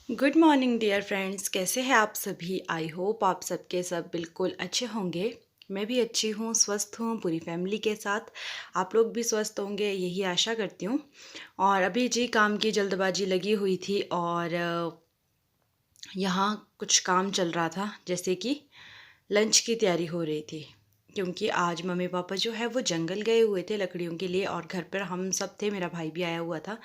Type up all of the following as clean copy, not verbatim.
Good morning dear friends, कैसे हैं आप सभी। आई होप आप सबके सब बिल्कुल अच्छे होंगे। मैं भी अच्छी हूँ, स्वस्थ हूँ, पूरी फैमिली के साथ। आप लोग भी स्वस्थ होंगे, यही आशा करती हूँ। और अभी जी काम की जल्दबाजी लगी हुई थी और यहाँ कुछ काम चल रहा था, जैसे कि लंच की तैयारी हो रही थी। क्योंकि आज मम्मी पापा जो है वो जंगल गए हुए थे लकड़ियों के लिए, और घर पर हम सब थे, मेरा भाई भी आया हुआ था।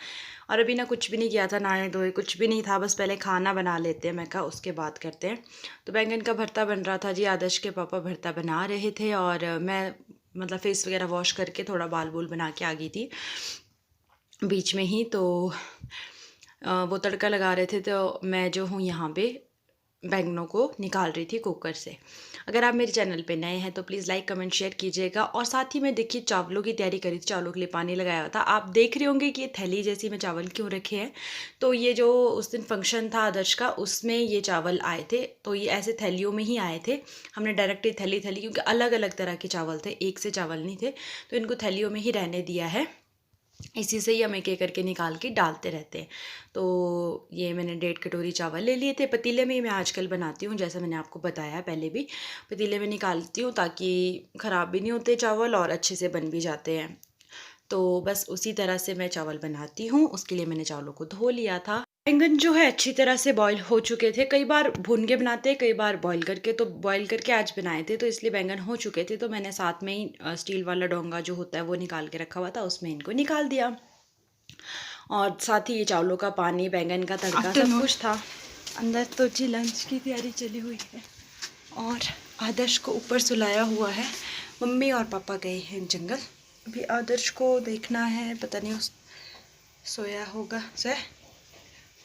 और अभी ना कुछ भी नहीं किया था, नहाए धोए कुछ भी नहीं था, बस पहले खाना बना लेते हैं, मैं कहा उसके बाद करते हैं। तो बैंगन का भरता बन रहा था जी। आदर्श के पापा भरता बना रहे थे और मैं मतलब फेस वगैरह वॉश करके थोड़ा बाल बूल बना के आ गई थी बीच में ही। तो वो तड़का लगा रहे थे, तो मैं जो हूँ यहाँ पे बैंगनों को निकाल रही थी कुकर से। अगर आप मेरे चैनल पे नए हैं तो प्लीज़ लाइक कमेंट शेयर कीजिएगा। और साथ ही मैं देखिए चावलों की तैयारी करी थी, चावलों के लिए पानी लगाया हुआ था। आप देख रहे होंगे कि ये थैली जैसी में चावल क्यों रखे हैं। तो ये जो उस दिन फंक्शन था आदर्श का, उसमें ये चावल आए थे, तो ये ऐसे थैलियों में ही आए थे। हमने डायरेक्ट थैली थैली, क्योंकि अलग अलग तरह के चावल थे, एक से चावल नहीं थे, तो इनको थैलियों में ही रहने दिया है। इसी से ही हम एक एक करके निकाल के डालते रहते हैं। तो ये मैंने 1.5 कटोरी चावल ले लिए थे। पतीले में ही मैं आजकल बनाती हूँ, जैसा मैंने आपको बताया पहले भी। पतीले में निकालती हूँ ताकि ख़राब भी नहीं होते चावल और अच्छे से बन भी जाते हैं। तो बस उसी तरह से मैं चावल बनाती हूँ। उसके लिए मैंने चावलों को धो लिया था। बैंगन जो है अच्छी तरह से बॉईल हो चुके थे। कई बार भून के बनाते हैं, कई बार बॉईल करके। तो बॉईल करके आज बनाए थे, तो इसलिए बैंगन हो चुके थे। तो मैंने साथ में ही स्टील वाला डोंगा जो होता है वो निकाल के रखा हुआ था, उसमें इनको निकाल दिया। और साथ ही ये चावलों का पानी, बैंगन का तड़का, सब कुछ था। अंदर तो जी लंच की तैयारी चली हुई है और आदर्श को ऊपर सुलाया हुआ है। मम्मी और पापा गए हैं जंगल। अभी आदर्श को देखना है, पता नहीं उस सोया होगा। सोया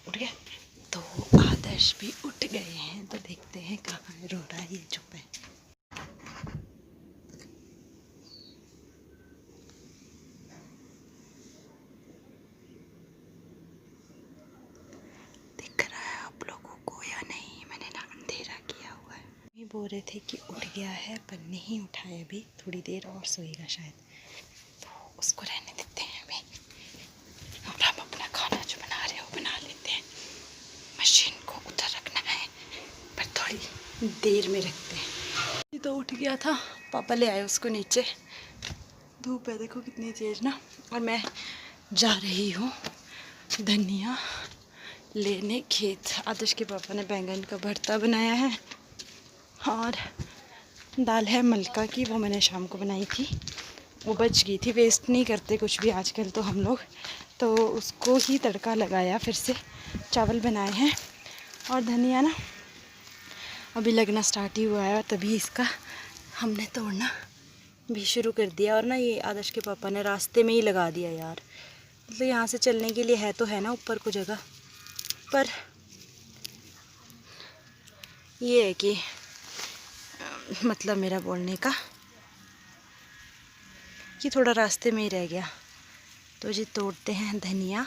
उठ गया। तो आदर्श भी उठ गए हैं, तो देखते हैं कहाँ है। रो रहा है, ये चुप है। दिख रहा है आप लोगों को या नहीं, मैंने ना अंधेरा किया हुआ है। ये बोल रहे थे कि उठ गया है, पर नहीं उठा है, अभी थोड़ी देर और सोएगा शायद। तो उसको रहने देते हैं अभी, और हम अपना खाना जो बना रहे हो बना लेते हैं। मशीन को उधर रखना है, पर थोड़ी देर में रखते हैं। ये तो उठ गया था, पापा ले आए उसको नीचे। धूप है देखो कितनी तेज ना। और मैं जा रही हूँ धनिया लेने खेत। आदर्श के पापा ने बैंगन का भरता बनाया है और दाल है मलका की, वो मैंने शाम को बनाई थी, वो बच गई थी। वेस्ट नहीं करते कुछ भी आजकल तो हम लोग, तो उसको ही तड़का लगाया, फिर से चावल बनाए हैं। और धनिया ना अभी लगना स्टार्ट ही हुआ है, तभी इसका हमने तोड़ना भी शुरू कर दिया। और ना ये आदर्श के पापा ने रास्ते में ही लगा दिया यार। मतलब यहाँ से चलने के लिए है तो है ना ऊपर को जगह, पर ये है कि मतलब मेरा बोलने का कि थोड़ा रास्ते में ही रह गया। तो जी तोड़ते हैं धनिया,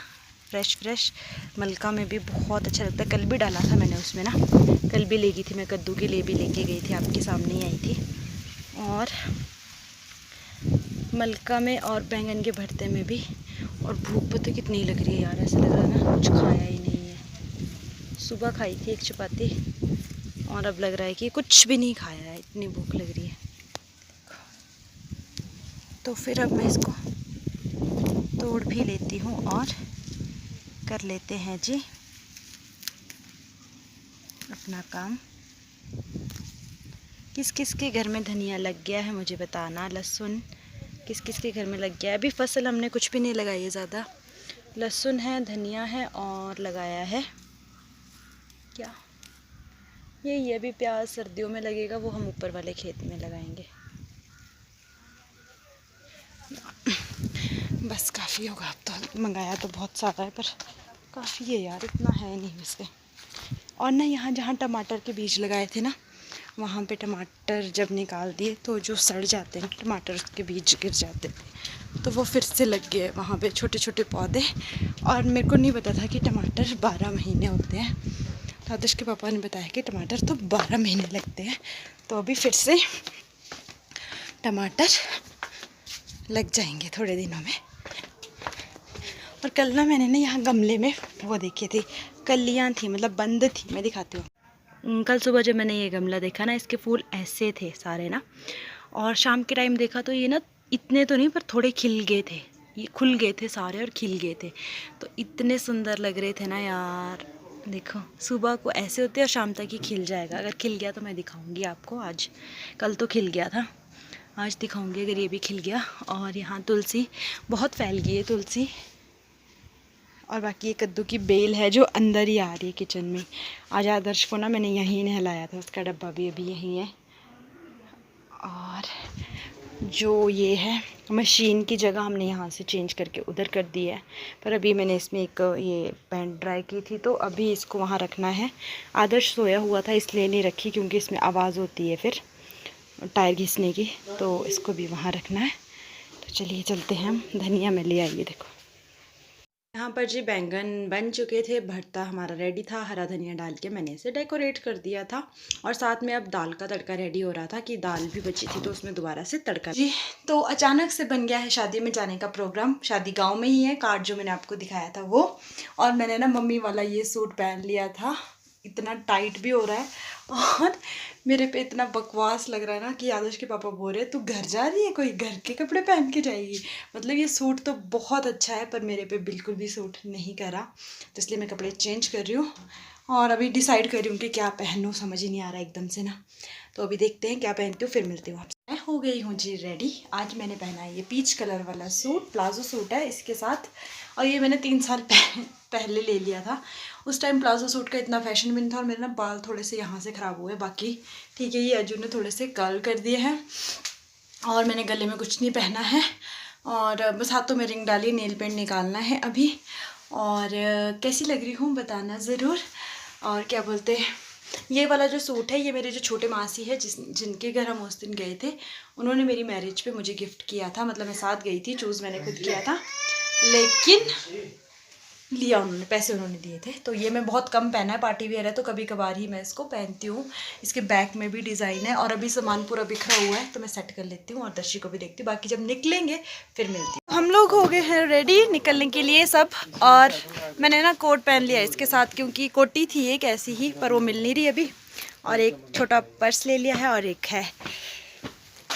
फ्रेश फ्रेश। मलका में भी बहुत अच्छा लगता है। कल भी डाला था मैंने उसमें ना, कल भी ले गई थी मैं, कद्दू के लिए भी लेके गई थी, आपके सामने ही आई थी। और मलका में और बैंगन के भरते में भी। और भूख पता कितनी लग रही है यार, ऐसा लग रहा है ना कुछ खाया ही नहीं है। सुबह खाई थी एक चपाती और अब लग रहा है कि कुछ भी नहीं खाया है, इतनी भूख लग रही है। तो फिर अब मैं इसको तोड़ भी लेती हूँ और कर लेते हैं जी अपना काम। किस किस के घर में धनिया लग गया है मुझे बताना। लहसुन किस किस के घर में लग गया है। अभी फसल हमने कुछ भी नहीं लगाई है ज़्यादा। लहसुन है, धनिया है और लगाया है क्या, ये अभी प्याज सर्दियों में लगेगा, वो हम ऊपर वाले खेत में लगाएंगे। बस काफ़ी होगा। अब तो मंगाया तो बहुत सारा है, पर काफ़ी है यार, इतना है नहीं वैसे। और ना यहाँ जहाँ टमाटर के बीज लगाए थे ना, वहाँ पे टमाटर जब निकाल दिए तो जो सड़ जाते हैं टमाटर, उसके बीज गिर जाते हैं, तो वो फिर से लग गए वहाँ पे छोटे छोटे पौधे। और मेरे को नहीं पता था कि टमाटर 12 महीने होते हैं। तो आदर्श के पापा ने बताया कि टमाटर तो 12 महीने लगते हैं। तो अभी फिर से टमाटर लग जाएंगे थोड़े दिनों में। और कल ना मैंने ना यहाँ गमले में वो देखे थे, कलियाँ थी, मतलब बंद थी। मैं दिखाती हूँ। कल सुबह जब मैंने ये गमला देखा ना, इसके फूल ऐसे थे सारे ना, और शाम के टाइम देखा तो ये ना इतने तो नहीं पर थोड़े खिल गए थे, ये खुल गए थे सारे और खिल गए थे, तो इतने सुंदर लग रहे थे ना यार। देखो सुबह को ऐसे होते हैं और शाम तक ही खिल जाएगा। अगर खिल गया तो मैं दिखाऊंगी आपको आज। कल तो खिल गया था, आज दिखाऊंगी अगर ये भी खिल गया। और यहाँ तुलसी बहुत फैल गई है तुलसी। और बाकी ये कद्दू की बेल है जो अंदर ही आ रही है किचन में। आज आदर्श को ना मैंने यहीं नहलाया था, उसका डब्बा भी अभी यहीं है। और जो ये है मशीन की जगह हमने यहाँ से चेंज करके उधर कर दी है, पर अभी मैंने इसमें एक ये पैंट ड्राई की थी तो अभी इसको वहाँ रखना है। आदर्श सोया हुआ था इसलिए नहीं रखी, क्योंकि इसमें आवाज़ होती है फिर टायर घिसने की, तो इसको भी वहाँ रखना है। तो चलिए चलते हैं हम। धनिया में ले आइए, देखो यहाँ पर जी बैंगन बन चुके थे, भरता हमारा रेडी था। हरा धनिया डाल के मैंने इसे डेकोरेट कर दिया था, और साथ में अब दाल का तड़का रेडी हो रहा था कि दाल भी बची थी तो उसमें दोबारा से तड़का जी। तो अचानक से बन गया है शादी में जाने का प्रोग्राम। शादी गांव में ही है, कार्ड जो मैंने आपको दिखाया था वो। और मैंने ना मम्मी वाला ये सूट पहन लिया था, इतना टाइट भी हो रहा है और मेरे पे इतना बकवास लग रहा है ना कि आदर्श के पापा बोल रहे तू घर जा रही है, कोई घर के कपड़े पहन के जाएगी। मतलब ये सूट तो बहुत अच्छा है पर मेरे पे बिल्कुल भी सूट नहीं करा, तो इसलिए मैं कपड़े चेंज कर रही हूँ और अभी डिसाइड कर रही हूँ कि क्या पहनूँ, समझ ही नहीं आ रहा एकदम से ना। तो अभी देखते हैं क्या पहनती हूँ, फिर मिलती हूँ आपसे। मैं हो गई हूँ जी रेडी। आज मैंने पहना है ये पीच कलर वाला सूट, प्लाजो सूट है इसके साथ, और ये मैंने 3 साल पहले ले लिया था। उस टाइम प्लाजो सूट का इतना फैशन भी नहीं था, और मेरे ना बाल थोड़े से यहाँ से ख़राब हुए, बाकी ठीक है। ये अजू ने थोड़े से कर्ल कर दिए हैं, और मैंने गले में कुछ नहीं पहना है, और बस हाथों में रिंग डाली, नेल पेंट निकालना है अभी। और कैसी लग रही हूँ बताना ज़रूर। और क्या बोलते हैं, ये वाला जो सूट है ये मेरे जो छोटे मासी है जिनके घर हम उस दिन गए थे, उन्होंने मेरी मैरिज पे मुझे गिफ्ट किया था। मतलब मैं साथ गई थी, चूज़ मैंने खुद किया था, लेकिन लिया उन्होंने, पैसे उन्होंने दिए थे। तो ये मैं बहुत कम पहना है, पार्टी वेयर है तो कभी कभार ही मैं इसको पहनती हूँ। इसके बैक में भी डिज़ाइन है, और अभी सामान पूरा बिखरा हुआ है तो मैं सेट कर लेती हूँ और दर्शी को भी देखती हूँ। बाकी जब निकलेंगे फिर मिलती हूँ। हम लोग हो गए हैं रेडी निकलने के लिए सब, और मैंने ना कोट पहन लिया इसके साथ, क्योंकि कोटी थी एक ऐसी ही पर वो मिल नहीं रही अभी। और एक छोटा पर्स ले लिया है, और एक है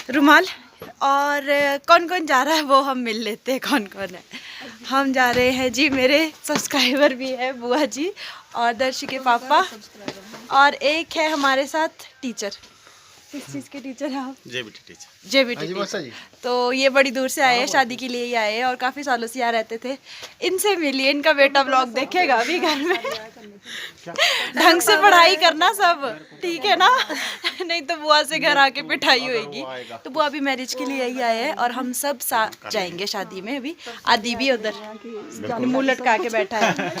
रुमाल। और कौन कौन जा रहा है वो हम मिल लेते हैं, कौन कौन है। हम जा रहे हैं जी, मेरे सब्सक्राइबर भी है, बुआ जी और दर्शी के पापा, और एक है हमारे साथ टीचर। किस चीज़ के टीचर हैं आप? JBT teacher. JBT teacher. तो ये बड़ी दूर से आए हैं, शादी के लिए ही आए हैं, और काफ़ी सालों से यहाँ रहते थे। इनसे मिलिए, इनका बेटा व्लॉग देखेगा अभी घर में। ढंग से पढ़ाई करना सब, ठीक है ना? नहीं तो बुआ से घर आके पिटाई होगी। तो बुआ भी मैरिज के लिए ही आए हैं, और हम सब साथ जाएंगे शादी में। अभी आदि भी उधर मुँह लटका के बैठा है।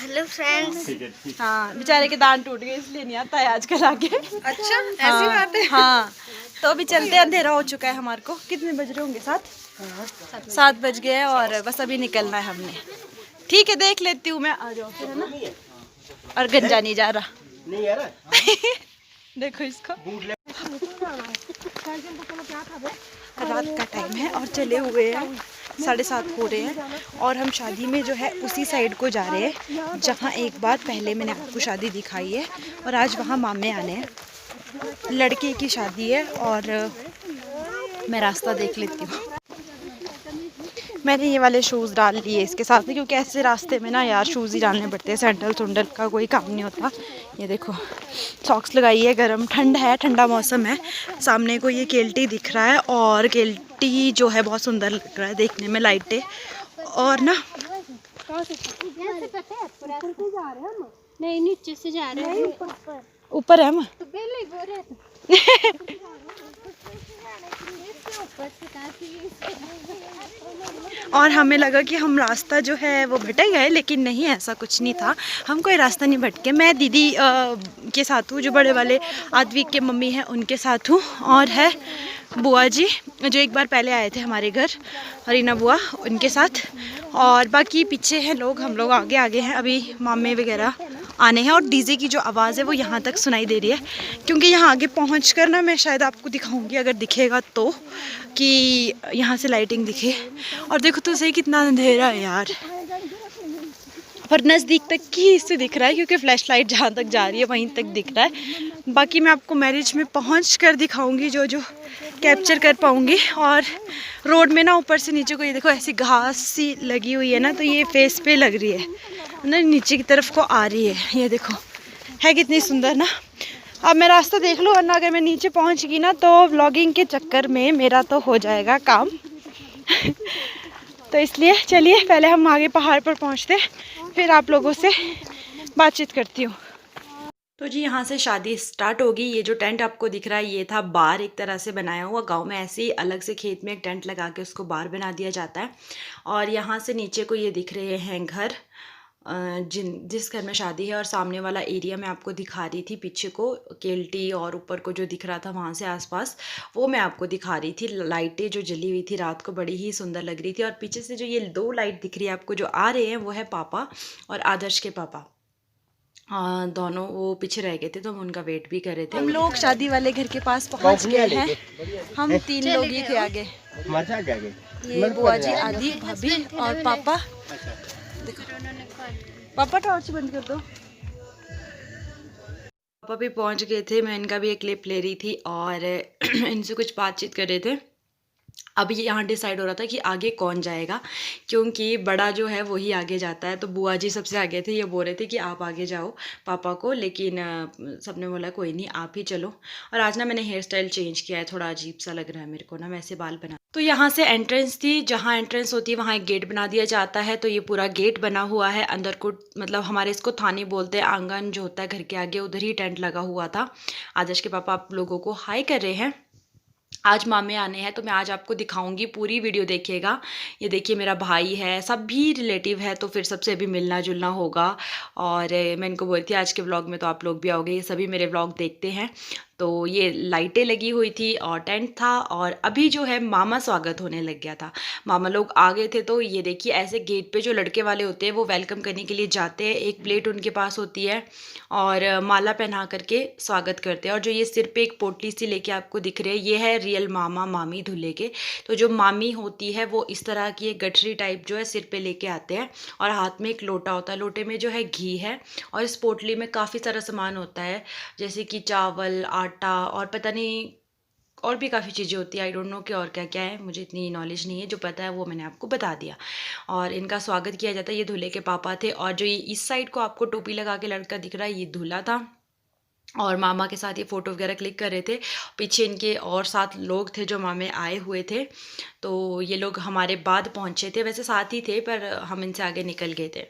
Hello friends. हाँ, बेचारे के दांत टूट गए इसलिए नहीं आता है आजकल आगे। अच्छा, ऐसी बात है। हाँ, तो अभी चलते, अंधेरा हो चुका है हमारे को। कितने बज रहे होंगे? 7 बज गए हैं, और बस अभी निकलना है हमने। ठीक है, देख लेती हूँ मैं, आ जाओ फिर, है ना? और गंजा नहीं जा रहा, नहीं आ रहा। देखो इसको, रात का टाइम है और चले हुए हैं 7:30 हो रहे हैं, और हम शादी में जो है उसी साइड को जा रहे हैं जहाँ एक बार पहले मैंने आपको शादी दिखाई है। और आज वहाँ मामे आने हैं, लड़के की शादी है, और मैं रास्ता देख लेती हूँ। मैंने ये वाले शूज़ डाल लिए इसके साथ में, क्योंकि ऐसे रास्ते में ना यार शूज़ ही डालने पड़ते हैं, सैंडल सुंडल का कोई काम नहीं होता। ये देखो, सॉक्स लगाई है, गर्म ठंड है, ठंडा मौसम है। सामने को ये केल्टी दिख रहा है, और केल्टी जो है बहुत सुंदर लग रहा है देखने में, लाइटें। और ना नहीं, नीचे से जा रहे हैं, ऊपर है हम। और हमें लगा कि हम रास्ता जो है वो भटक गए, लेकिन नहीं, ऐसा कुछ नहीं था। हम कोई रास्ता नहीं भटके। मैं दीदी के साथ हूँ, जो बड़े वाले आदविक के मम्मी हैं उनके साथ हूँ, और है बुआ जी जो एक बार पहले आए थे हमारे घर, रीना बुआ, उनके साथ। और बाकी पीछे हैं लोग, हम लोग आगे आगे हैं। अभी मामे वगैरह आने हैं और डीजे की जो आवाज़ है वो यहाँ तक सुनाई दे रही है, क्योंकि यहाँ आगे पहुँच कर ना मैं शायद आपको दिखाऊंगी, अगर दिखेगा तो, कि यहाँ से लाइटिंग दिखे। और देखो तो सही कितना अंधेरा है यार, पर नज़दीक तक ही इससे दिख रहा है, क्योंकि फ्लैश लाइट जहाँ तक जा रही है वहीं तक दिख रहा है। बाकी मैं आपको मैरिज में पहुँच कर दिखाऊंगी जो जो कैप्चर कर पाऊंगी। और रोड में ना ऊपर से नीचे को ये देखो ऐसी घास सी लगी हुई है ना, तो ये फेस पे लग रही है ना, नीचे की तरफ को आ रही है। ये देखो है कितनी सुंदर ना। अब मैं रास्ता देख लूँ, वरना अगर मैं नीचे पहुँच गई ना तो व्लॉगिंग के चक्कर में मेरा तो हो जाएगा काम। तो इसलिए चलिए पहले हम आगे पहाड़ पर पहुँचते, फिर आप लोगों से बातचीत करती हूँ। तो जी यहाँ से शादी स्टार्ट होगी। ये जो टेंट आपको दिख रहा है ये था बार एक तरह से बनाया हुआ। गांव में ऐसे ही अलग से खेत में एक टेंट लगा के उसको बार बना दिया जाता है। और यहाँ से नीचे को ये दिख रहे हैं घर, जिस घर में शादी है। और सामने वाला एरिया मैं आपको दिखा रही थी, पीछे को केल्टी और ऊपर को जो दिख रहा था वहाँ से आसपास, वो मैं आपको दिखा रही थी। लाइटें जो जली हुई थी रात को बड़ी ही सुंदर लग रही थी। और पीछे से जो ये 2 लाइट दिख रही है आपको जो आ रहे हैं, वो है पापा और आदर्श के पापा। दोनों वो पीछे रह गए थे तो हम उनका वेट भी कर रहे थे। हम लोग शादी वाले घर के पास पहुंच गए हैं। हम 3 लोग ही थे आगे, ये बुआ जी, आदि, भाभी और पापा। देखो पापा टॉर्च बंद कर दो। पापा भी पहुंच गए थे, मैं इनका भी एक क्लिप ले रही थी और इनसे कुछ बातचीत कर रहे थे। अब ये यहाँ डिसाइड हो रहा था कि आगे कौन जाएगा, क्योंकि बड़ा जो है वही आगे जाता है। तो बुआ जी सबसे आगे थे, ये बोल रहे थे कि आप आगे जाओ पापा को, लेकिन सबने बोला कोई नहीं आप ही चलो। और आज ना मैंने हेयर स्टाइल चेंज किया है, थोड़ा अजीब सा लग रहा है मेरे को ना, वैसे बाल बना। तो यहाँ से एंट्रेंस थी, जहाँ एंट्रेंस होती है वहाँ एक गेट बना दिया जाता है। तो ये पूरा गेट बना हुआ है अंदर को, मतलब हमारे इसको थानी बोलते हैं। आंगन जो होता है घर के आगे, उधर ही टेंट लगा हुआ था। आदर्श के पापा आप लोगों को हाई कर रहे हैं। आज मामे आने हैं तो मैं आज आपको दिखाऊंगी, पूरी वीडियो देखिएगा। ये देखिए मेरा भाई है, सभी रिलेटिव है, तो फिर सबसे अभी मिलना जुलना होगा। और मैं इनको बोली थी आज के व्लॉग में तो आप लोग भी आओगे, ये सभी मेरे व्लॉग देखते हैं। तो ये लाइटें लगी हुई थी और टेंट था। और अभी जो है मामा स्वागत होने लग गया था, मामा लोग आ गए थे। तो ये देखिए ऐसे गेट पे जो लड़के वाले होते हैं वो वेलकम करने के लिए जाते हैं, एक प्लेट उनके पास होती है और माला पहना करके स्वागत करते हैं। और जो ये सिर पे एक पोटली सी लेके आपको दिख रही है, ये है रियल मामा मामी दूल्हे के। तो जो मामी होती है वो इस तरह की एक गठरी टाइप जो है सिर पे लेके आते हैं, और हाथ में एक लोटा होता है, लोटे में जो है घी है। और इस पोटली में काफ़ी सारा सामान होता है, जैसे कि चावल, आटा और पता नहीं और भी काफ़ी चीज़ें होती है। आई डोंट नो कि और क्या क्या है, मुझे इतनी नॉलेज नहीं है, जो पता है वो मैंने आपको बता दिया। और इनका स्वागत किया जाता है। ये दूल्हे के पापा थे। और जो ये इस साइड को आपको टोपी लगा के लड़का दिख रहा है, ये दूल्हा था। और मामा के साथ ये फ़ोटो वगैरह क्लिक कर रहे थे। पीछे इनके और 7 लोग थे जो मामे आए हुए थे। तो ये लोग हमारे बाद पहुँचे थे, वैसे साथ ही थे पर हम इनसे आगे निकल गए थे।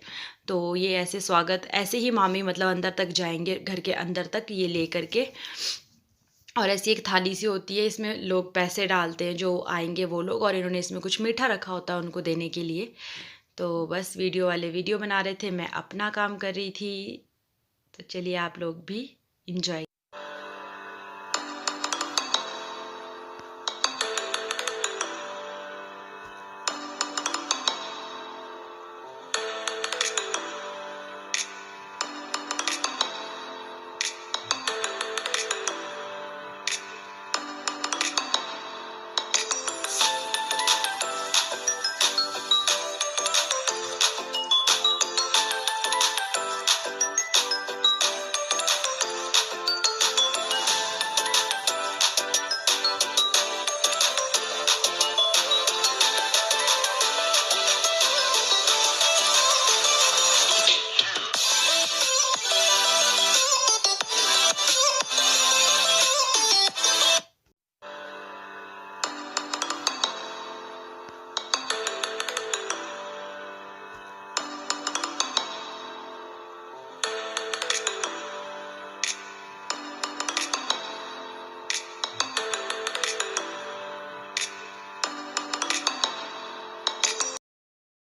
तो ये ऐसे स्वागत, ऐसे ही मामी मतलब अंदर तक जाएंगे, घर के अंदर तक ये ले करके। और ऐसी एक थाली सी होती है, इसमें लोग पैसे डालते हैं जो आएंगे वो लोग, और इन्होंने इसमें कुछ मीठा रखा होता है उनको देने के लिए। तो बस वीडियो वाले वीडियो बना रहे थे, मैं अपना काम कर रही थी। तो चलिए आप लोग भी इंजॉय।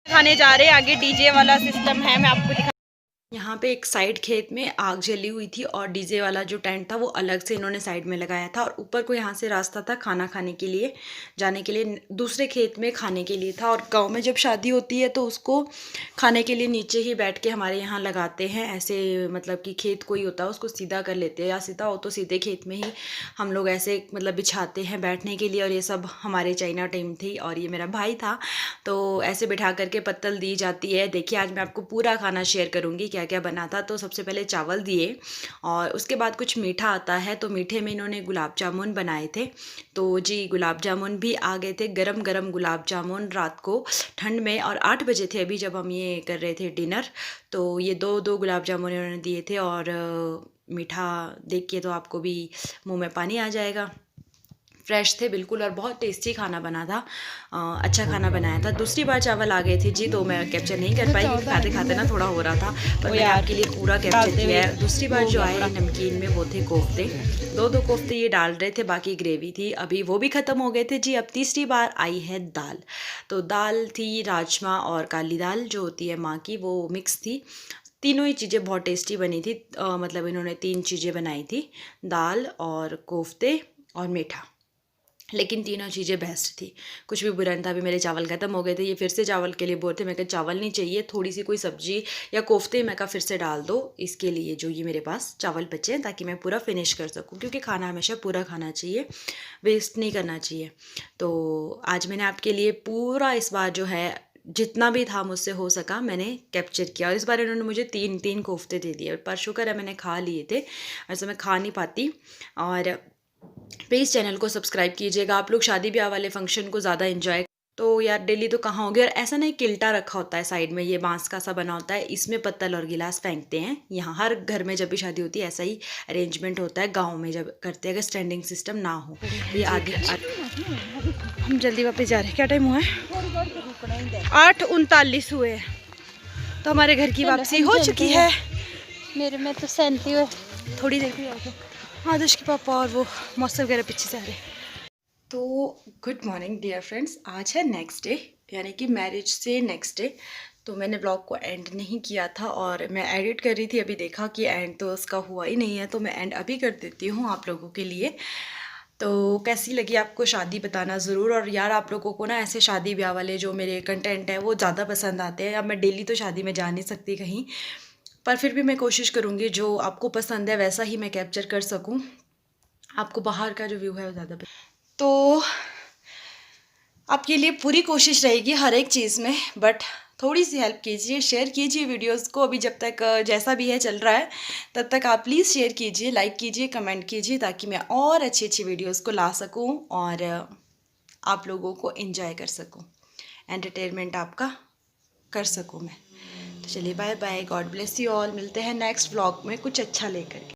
खाने जा रहे हैं, आगे डीजे वाला सिस्टम है, मैं आपको दिखा। यहाँ पे एक साइड खेत में आग जली हुई थी और डीजे वाला जो टेंट था वो अलग से इन्होंने साइड में लगाया था और ऊपर को यहाँ से रास्ता था खाना खाने के लिए, जाने के लिए दूसरे खेत में खाने के लिए था। और गांव में जब शादी होती है तो उसको खाने के लिए नीचे ही बैठ के हमारे यहाँ लगाते हैं ऐसे, मतलब कि खेत कोई होता है उसको सीधा कर लेते हैं, या सीधा हो तो सीधे खेत में ही हम लोग ऐसे मतलब बिछाते हैं बैठने के लिए। और ये सब हमारे चाइना टाइम थी और ये मेरा भाई था, तो ऐसे बिठा करके पत्तल दी जाती है। देखिए आज मैं आपको पूरा खाना शेयर करूँगी क्या क्या बना था। तो सबसे पहले चावल दिए और उसके बाद कुछ मीठा आता है, तो मीठे में इन्होंने गुलाब जामुन बनाए थे। तो जी गुलाब जामुन भी आ गए थे, गरम गरम गुलाब जामुन रात को ठंड में, और 8 बजे थे अभी जब हम ये कर रहे थे डिनर। तो ये दो गुलाब जामुन इन्होंने दिए थे और मीठा देख के तो आपको भी मुंह में पानी आ जाएगा। फ्रेश थे बिल्कुल और बहुत टेस्टी खाना बना था, अच्छा खाना बनाया था। दूसरी बार चावल आ गए थे जी, तो मैं कैप्चर नहीं कर पाई क्योंकि खाते खाते ना थोड़ा हो रहा था, पर मैंने आपके लिए पूरा कैप्चर किया है। दूसरी बार जो आए नमकीन में वो थे कोफ्ते, दो कोफ्ते ये डाल रहे थे, बाकी ग्रेवी थी, अभी वो भी ख़त्म हो गए थे जी। अब तीसरी बार आई है दाल, तो दाल थी राजमा और काली दाल जो होती है माँ की, वो मिक्स थी। तीनों ही चीज़ें बहुत टेस्टी बनी थी, मतलब इन्होंने 3 चीज़ें बनाई थी, दाल और कोफ्ते और मीठा, लेकिन तीनों चीज़ें बेस्ट थी, कुछ भी बुरा नहीं था। अभी मेरे चावल ख़त्म हो गए थे, ये फिर से चावल के लिए बोल थे, मैं कहा चावल नहीं चाहिए, थोड़ी सी कोई सब्जी या कोफ्ते मैं कहा फिर से डाल दो इसके लिए जो ये मेरे पास चावल बचे हैं, ताकि मैं पूरा फिनिश कर सकूं, क्योंकि खाना हमेशा पूरा खाना चाहिए, वेस्ट नहीं करना चाहिए। तो आज मैंने आपके लिए पूरा इस बार जो है जितना भी था मुझसे हो सका मैंने कैप्चर किया, और इस बार इन्होंने मुझे 3 कोफ्ते दे दिए, पर शुक्र है मैंने खा लिए थे, वैसे मैं खा नहीं पाती। और प्लीज़ चैनल को सब्सक्राइब कीजिएगा, आप लोग शादी ब्याह वाले फंक्शन को ज़्यादा एंजॉय, तो यार डेली तो कहाँ होगी। और ऐसा नहीं किल्टा रखा होता है साइड में, ये बांस का सा बना होता है, इसमें पत्तल और गिलास फेंकते हैं। यहाँ हर घर में जब भी शादी होती है ऐसा ही अरेंजमेंट होता है, गांव में जब करते हैं, अगर स्टैंडिंग सिस्टम ना हो। ये आगे हम जल्दी वापस जा रहे हैं, क्या टाइम हुआ है? 8:39 हुए हैं, तो हमारे घर की वापसी हो चुकी है। मेरे में तो 37 हुए, थोड़ी देर भी आदर्श के पापा और वो मौसम वगैरह पीछे से आ रहे। तो गुड मॉर्निंग डियर फ्रेंड्स, आज है नेक्स्ट डे, यानी कि मैरिज से नेक्स्ट डे। तो मैंने ब्लॉग को एंड नहीं किया था और मैं एडिट कर रही थी, अभी देखा कि एंड तो उसका हुआ ही नहीं है, तो मैं एंड अभी कर देती हूँ आप लोगों के लिए। तो कैसी लगी आपको शादी बताना ज़रूर। और यार आप लोगों को ना ऐसे शादी ब्याह वाले जो मेरे कंटेंट है वो ज़्यादा पसंद आते हैं। अब मैं डेली तो शादी में जा नहीं सकती कहीं, पर फिर भी मैं कोशिश करूँगी जो आपको पसंद है वैसा ही मैं कैप्चर कर सकूँ, आपको बाहर का जो व्यू है वो ज़्यादा। तो आपके लिए पूरी कोशिश रहेगी हर एक चीज़ में, बट थोड़ी सी हेल्प कीजिए, शेयर कीजिए वीडियोस को। अभी जब तक जैसा भी है चल रहा है तब तक आप प्लीज़ शेयर कीजिए, लाइक कीजिए, कमेंट कीजिए, ताकि मैं और अच्छी अच्छी वीडियोस को ला सकूं और आप लोगों को एंजॉय कर सकूं, एंटरटेनमेंट आपका कर सकूं मैं। तो चलिए bye bye, God bless you all, मिलते हैं नेक्स्ट व्लॉग में कुछ अच्छा लेकर के।